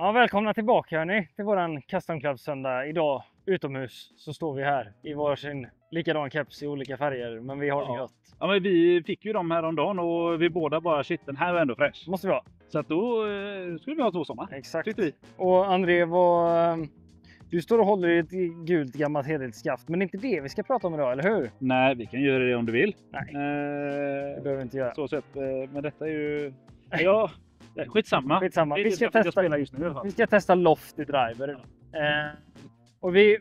Ja, välkomna tillbaka hörni till våran Custom Club söndag. Idag utomhus så står vi här i varsin likadan keps i olika färger, men vi har det gott. Ja, men vi fick ju dem häromdagen och vi båda bara shit, den här var ändå fräsch. Måste vi ha. Så att då skulle vi ha 2 sommar. Exakt. Tyckte vi. Och André, du står och håller i ett gult gammalt hederligt skaft, men det är inte det vi ska prata om idag, eller hur? Nej, vi kan göra det om du vill. Nej, det behöver vi inte göra. Så sett, men detta är ju... Ja, skitsamma. Skitsamma. Det är Vi det ska jag testa spelar just nu i alla fall. Vi ska testa loft i driver idag. Och vi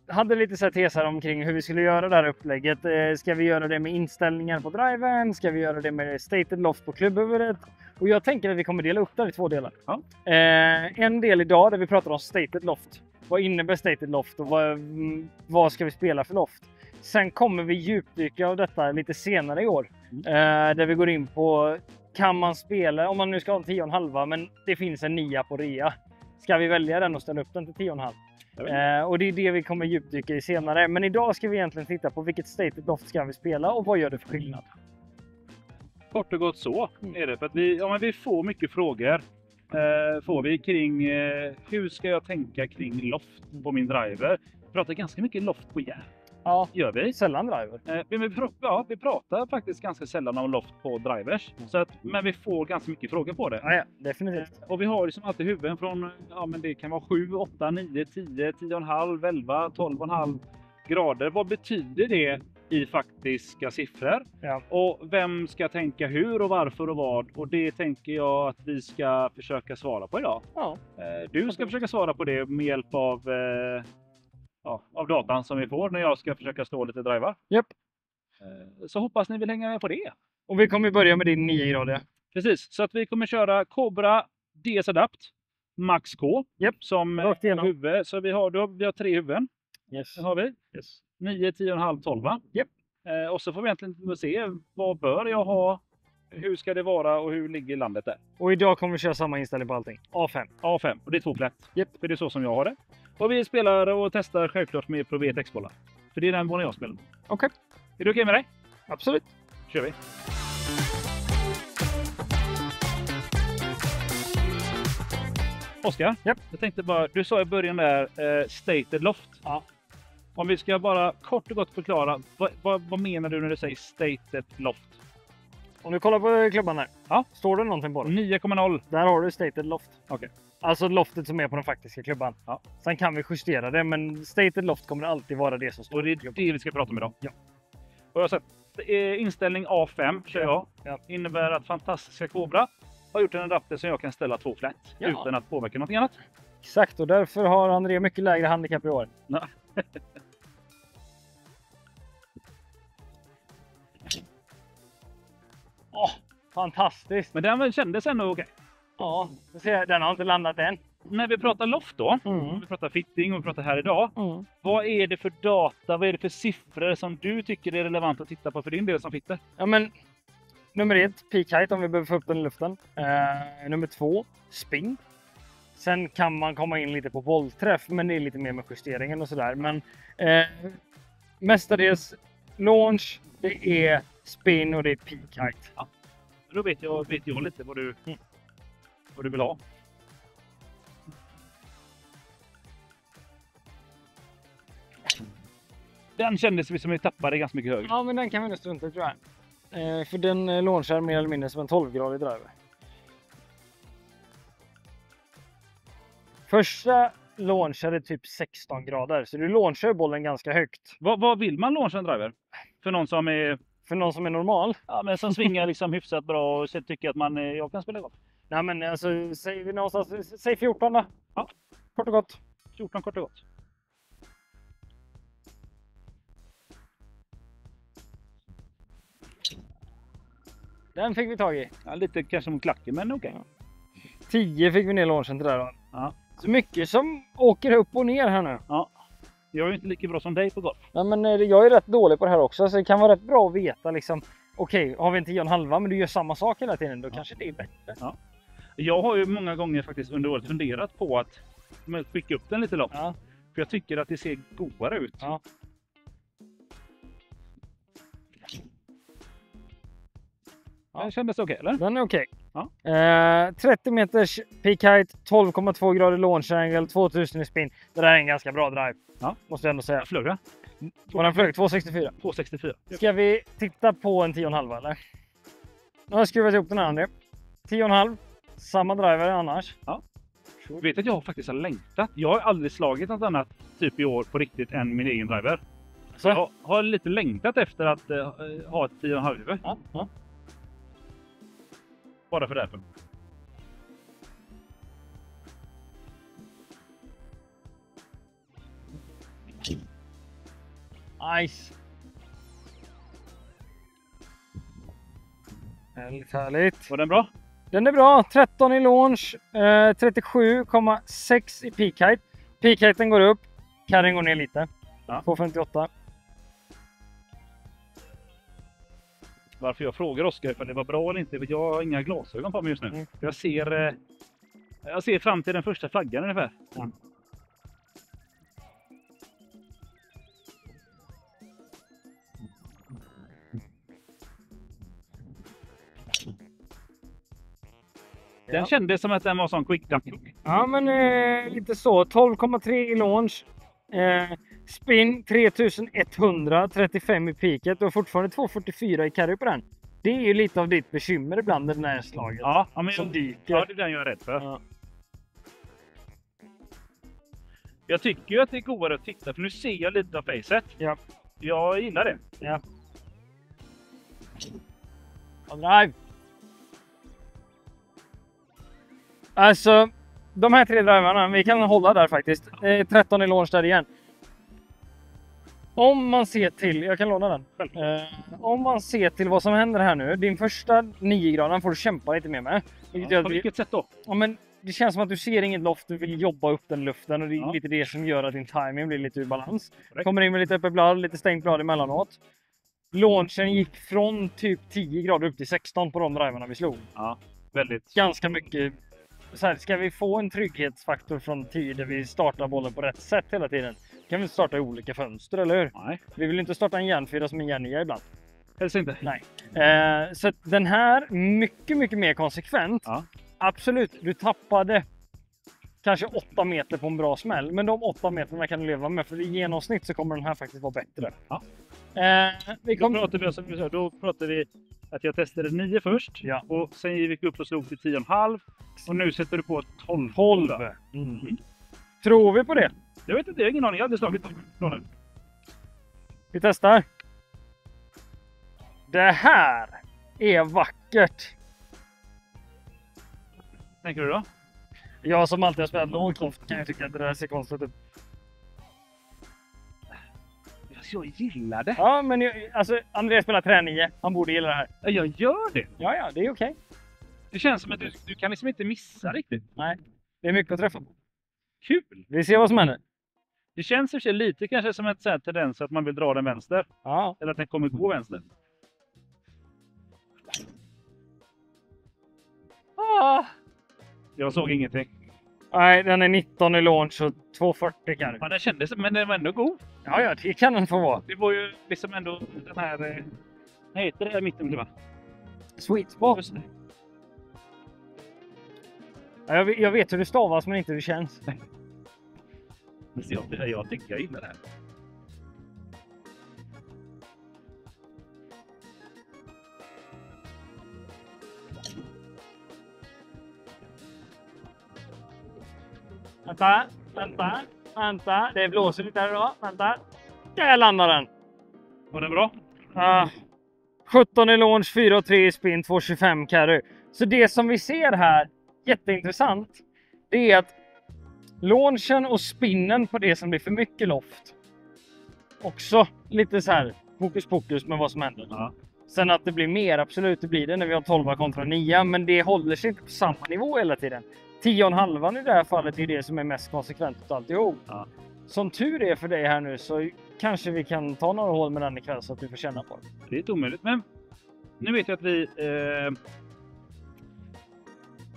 hade lite så här teser omkring hur vi skulle göra det här upplägget. Ska vi göra det med inställningar på drivern? Ska vi göra det med stated loft på klubbhuvudet? Och jag tänker att vi kommer dela upp det i 2 delar. Ja. En del idag där vi pratar om stated loft. Vad innebär stated loft och vad ska vi spela för loft? Sen kommer vi djupdyka av detta lite senare i år. Där vi går in på, kan man spela, om man nu ska ha en 10,5 men det finns en 9 på rea. Ska vi välja den och ställa upp den till 10,5? Och det är det vi kommer djupdyka i senare. Men idag ska vi egentligen titta på vilket stated loft ska vi spela och vad gör det för skillnad? Kort och gott så är det. För att vi får mycket frågor. Får vi kring hur ska jag tänka kring loft på min driver. Vi pratar ganska mycket loft på järn. Ja, Gör vi. sällan driver. Vi pratar faktiskt ganska sällan om loft på drivers. Så att, men vi får ganska mycket frågor på det. Ja, definitivt. Och vi har liksom alltid huvuden från, men det kan vara 7, 8, 9, 10, 10,5, 11, 12,5 grader. Vad betyder det i faktiska siffror? Ja. Och vem ska tänka hur och varför och vad? Och det tänker jag att vi ska försöka svara på idag. Ja. Du ska försöka svara på det med hjälp av datan som vi får när jag ska försöka stå lite driva. Japp. Så hoppas ni vill hänga med på det. Och vi kommer börja med din 9-gradiga. Precis, så att vi kommer köra Cobra DS Adapt Max K. Japp. Som Rakt igenom. huvud. Så vi har 3 huvuden. Yes. Det har vi. Yes. 9, 10,5, 12. Japp. Och så får vi egentligen se vad bör jag ha. Hur ska det vara och hur ligger landet där? Och idag kommer vi köra samma inställning på allting. A5. A5 och det är 2 plätt. Japp. För det är så som jag har det. Och vi spelar och testar självklart med Pro V1X-bollar. För det är den bollen jag spelar. Okej. Är du okej med dig? Absolut. Kör vi. Oskar, Japp. jag tänkte bara, du sa i början där stated loft. Ja. Om vi ska bara kort och gott förklara, vad menar du när du säger stated loft? Om du kollar på klubban här. Ja. Står det någonting på den? 9,0. Där har du stated loft. Okej. Alltså loftet som är på den faktiska klubban. Ja. Sen kan vi justera det, men stated loft kommer alltid vara det som står. Och det är det vi ska prata om idag. Ja. Och jag har sett inställning A5 kör jag. Ja. Innebär att fantastiska Cobra har gjort en adapter som jag kan ställa 2 flätt utan att påverka något annat. Exakt, och därför har André mycket lägre handikapp i år. Fantastiskt! Men den kändes ändå okej. Ja, den har inte landat än. När vi pratar loft då, vi pratar fitting och vi pratar här idag. Vad är det för data, vad är det för siffror som du tycker är relevant att titta på för din del som fitter? Ja, men nummer 1, peak height om vi behöver få upp den i luften. Nummer 2, spin. Sen kan man komma in lite på bollträff, men det är lite mer med justeringen och sådär. Men mestadels launch, det är spin och det är peak height. Ja. Då vet jag lite vad du vill ha. Den kändes vi som vi tappade ganska mycket högre. Ja, men den kan vi nog strunta i tror jag. För den launchar mer eller mindre som en 12-gradig driver. Första launchade typ 16 grader, så du launchar bollen ganska högt. Vad vill man launcha en driver? För någon som är... För någon som är normal? Ja, men som svingar liksom hyfsat bra och tycker att jag kan spela golf. Nej, men alltså, säger vi någonstans, säg 14 då. Ja. Kort och gott. 14 kort och gott. Den fick vi tag i. Ja, lite kanske mot klacken, men okej. 10 fick vi ner launchen till där då. Ja. Så mycket som åker upp och ner här nu. Ja. Jag är ju inte lika bra som dig på golf. Ja, men jag är rätt dålig på det här också, så det kan vara rätt bra att veta liksom. Okej, har vi en 10,5 men du gör samma sak hela tiden, då kanske det är bättre. Ja. Jag har ju många gånger faktiskt under året funderat på att skicka upp den lite långt. Ja. För jag tycker att det ser godare ut. Ja. Ja. Kändes det okej, eller? Den är okej. Ja. 30 meters peak height, 12,2 grader launch angle, 2000 i spin. Det där är en ganska bra drive. Ja. Måste jag ändå säga. Jag flög det. Och den flög 264. 264. Ska vi titta på en 10,5 eller? Nu har jag skruvat ihop den här André. 10,5. Samma driver annars. Ja. Jag vet att jag faktiskt har längtat. Jag har aldrig slagit något annat typ i år på riktigt än min egen driver. Så jag har lite längtat efter att ha ett 10,5. Ja, ja. Bara för därför. Nice. Härligt, härligt. Var den bra? Den är bra. 13 i launch. 37,6 i peak height. Peak heighten går upp. Carryn går ner lite. Ja. 2,58. Varför jag frågar Oskar ifall det var bra eller inte. Jag har inga glasögon på mig just nu. Mm. Jag ser fram till den första flaggan ungefär. Ja. Den kändes som att den var sån quick dump. Ja, men lite så. 12,3 i launch. Spin 3135 i peaket och fortfarande 244 i carry på den. Det är ju lite av ditt bekymmer ibland med den här slaget. Ja, men som dyker. Ja, det är den jag är rädd för. Ja. Jag tycker ju att det är godare att titta för nu ser jag lite av facet. Ja. Jag gillar det. Ja. Och drive. Alltså, de här 3 drivarna, vi kan hålla där faktiskt. 13 i launch där igen. Om man ser till, jag kan låna den. Om man ser till vad som händer här nu. Din första 9-graden får du kämpa lite mer med. På vilket sätt då? Ja, men det känns som att du ser inget loft, du vill jobba upp den luften och det är lite det som gör att din timing blir lite ur balans. Correct. Kommer in med lite öppet blad, lite stängt blad emellanåt. Launchen gick från typ 10 grader upp till 16 på de driverna vi slog. Ja, väldigt. Ganska mycket. Så här, ska vi få en trygghetsfaktor från tid där vi startar bollen på rätt sätt hela tiden? Kan vi starta i olika fönster, eller hur? Nej, Vi vill inte starta en järnfyra som en järnnya ibland. helst inte. Nej. Så att den här mycket mer konsekvent. Ja. Absolut, du tappade kanske 8 meter på en bra smäll. Men de 8 meterna kan du leva med. För i genomsnitt så kommer den här faktiskt vara bättre. Ja. Då Då pratade vi att jag testade 9 först. Ja. Och sen gick vi upp och slog till 10,5. Och nu sätter du på 12. 12. Tror vi på det? Jag vet inte, jag har ingen aning. Jag hade slagit 12. Vi testar. Det här är vackert. Tänker du då? Jag som alltid har spelat lågkraft kan ju tycka att det där ser konstigt ut. Jag gillar det. Ja, men alltså Andreas spelar trä 9. Han borde gilla det här. Jag gör det. Ja, det är okej. Det känns som att du kan liksom inte missa riktigt. Nej, det är mycket att träffa på. Kul. Vi ser vad som händer. Det känns i och för sig lite kanske som ett sånt tendens att man vill dra den vänster. Ja. Eller att den kommer gå vänster. Jag såg ingenting. Nej, den är 19 i launch och 240 kan du. Ja, den kändes, men den var ändå god. Ja, det kan den få vara. Det var ju liksom ändå den här... Vad heter det här mitten? Va? Sweet spot. Ja, jag vet hur det stavas men inte hur det känns. Jag tycker jag gillar det här. Vänta. Det blåser lite här idag. Vänta. Där landar den. Var den bra? 17 i launch, 4,3 i spin, 2,25 carry. Så det som vi ser här, jätteintressant, det är att launchen och spinnen på det som blir för mycket loft. Också lite så här hokus pokus med vad som händer. Ja. Sen att det blir mer, absolut det blir det när vi har 12 kontra 9, men det håller sig inte på samma nivå hela tiden. 10,5 i det här fallet är det som är mest konsekvent av alltihop. Ja. Som tur är för dig här nu så kanske vi kan ta några hål med den ikväll så att du får känna på det. Det är inte omöjligt, men nu vet jag att vi...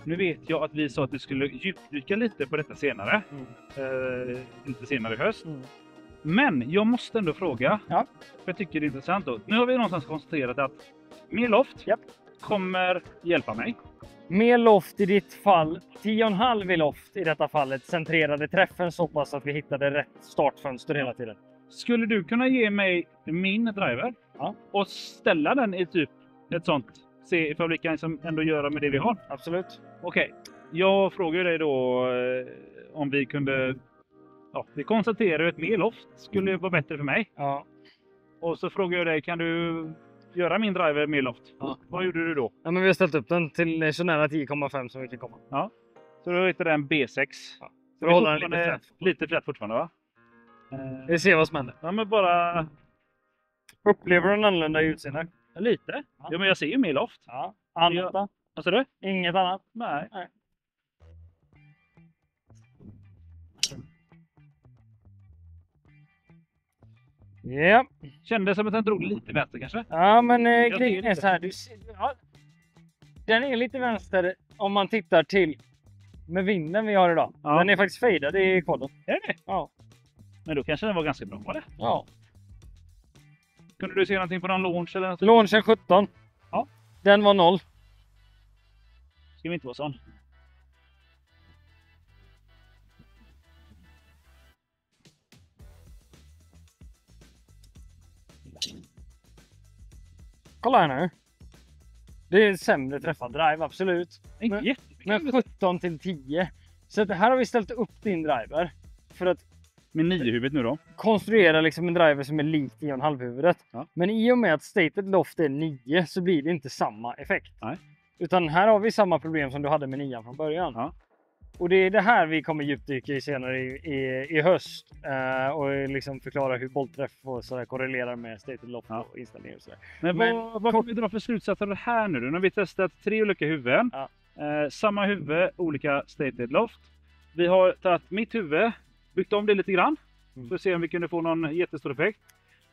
Nu vet jag att vi sa att vi skulle djupdyka lite på detta senare. Lite senare i höst. Men jag måste ändå fråga. Ja. För jag tycker det är intressant då. Nu har vi någonstans konstaterat att mer loft. Japp. kommer hjälpa mig. Mer loft i ditt fall. 10,5 i loft i detta fallet. Centrerade träffen så pass att vi hittade rätt startfönster hela tiden. Skulle du kunna ge mig min driver? Ja. Och ställa den i typ ett sånt. Se ifall vi kan liksom ändå göra med det vi har. Absolut. Okej. Jag frågar dig då om vi kunde... Ja, vi konstaterar att mer loft skulle vara bättre för mig. Ja. Och så frågar jag dig, kan du göra min driver mer loft? Ja. Vad gjorde du då? Ja, men vi har ställt upp den till så nära 10,5 som vi kan komma. Ja. Så då heter den B6. Ja. Så då håller den lite frätt. Lite frätt fortfarande, va? Vi ser vad som händer. Ja, men bara... Upplever du en annorlunda utseende? Lite. Ja, men jag ser ju mer loft. Ja. Annat då? Vad sa du? Inget annat? Nej. Ja. Kändes som att den drog lite vänster kanske. Ja, men ser grejen är lite. så här. Ja, den är lite vänster om man tittar till med vinden vi har idag. Ja. Den är faktiskt fejdad i kollen. Är det? Ja. Men då kanske den var ganska bra, var det? Ja. Kunde du se någonting på någon launch eller något? Launchen 17. Ja. Den var 0. Ska vi inte vara sån? Kolla här nu. Det är sämre träffad drive, absolut. Inte Men- jättemycket. Men 17 till 10. Så att här har vi ställt upp din driver. För att Med 9-huvudet nu då. konstruera liksom en driver som är lik 10,5-huvudet. Ja. Men i och med att stated loft är 9 så blir det inte samma effekt. Nej. Utan här har vi samma problem som du hade med 9 från början. Ja. Och det är det här vi kommer djupdyka i senare i höst. Och liksom förklara hur bollträff och sådär korrelerar med stated loft Ja. och inställningar och sådär. Men Men vad kan vi dra för slutsatser av det här nu? Nu har vi testat 3 olika huvuden. Ja. Samma huvud, olika stated loft. Vi har tagit mitt huvud, byggt om det lite grann. För att se om vi kunde få någon jättestor effekt.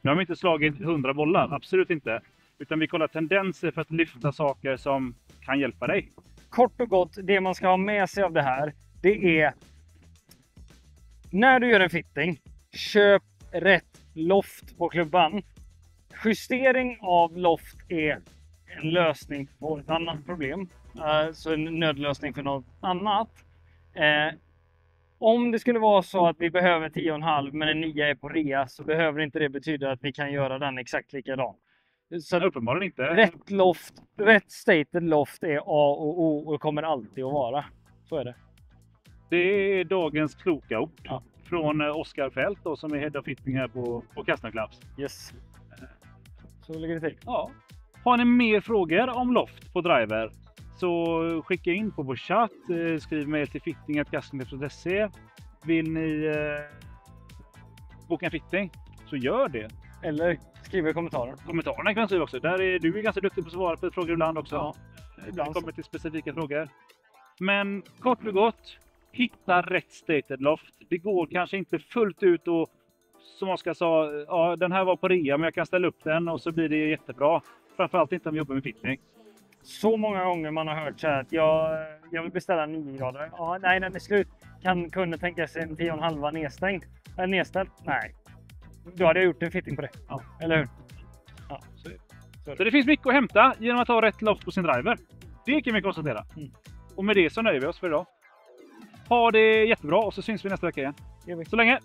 Nu har vi inte slagit 100 bollar, absolut inte. Utan vi kollar tendenser för att lyfta saker som kan hjälpa dig. Kort och gott, det man ska ha med sig av det här, det är när du gör en fitting, köp rätt loft på klubban. Justering av loft är en lösning på ett annat problem. Så en nödlösning för något annat. Om det skulle vara så att vi behöver 10,5 men en 9 är på rea så behöver inte det betyda att vi kan göra den exakt likadan. Så att Uppenbarligen inte. rätt loft, rätt stated loft är A och O och kommer alltid att vara. Så är det. Det är dagens kloka ord. Ja. Från Oskar Fält då, som är Head of Fitting här på Custom Clubs. Yes. Så ligger det till. Ja. Har ni mer frågor om loft på driver så skicka in på vår chatt. Skriv mejl till fitting@customclubs.se. Vill ni boka en fitting så gör det. Eller skriv i kommentarer. Kommentarerna kan man skriva också. Där är du ganska duktig på att svara på frågor ibland också. Ja, Ibland kommer till specifika frågor. Men kort och gott, hitta rätt stated loft. Det går kanske inte fullt ut och som Oskar sa, ja, den här var på rea men jag kan ställa upp den och så blir det jättebra. Framförallt inte om vi jobbar med fitting. Så många gånger man har hört så här att jag vill beställa en 9 grader. Ja, nej, den är slut. Kan kunden tänka sig en 10,5 nedstängd? Nedställd? Nej. Då hade jag gjort en fitting på det. Ja. Eller hur? Ja, så det finns mycket att hämta genom att ha rätt loft på sin driver. Det kan vi konstatera. Mm. Och med det så nöjer vi oss för idag. Ha det jättebra och så syns vi nästa vecka igen. Gör vi. Så länge!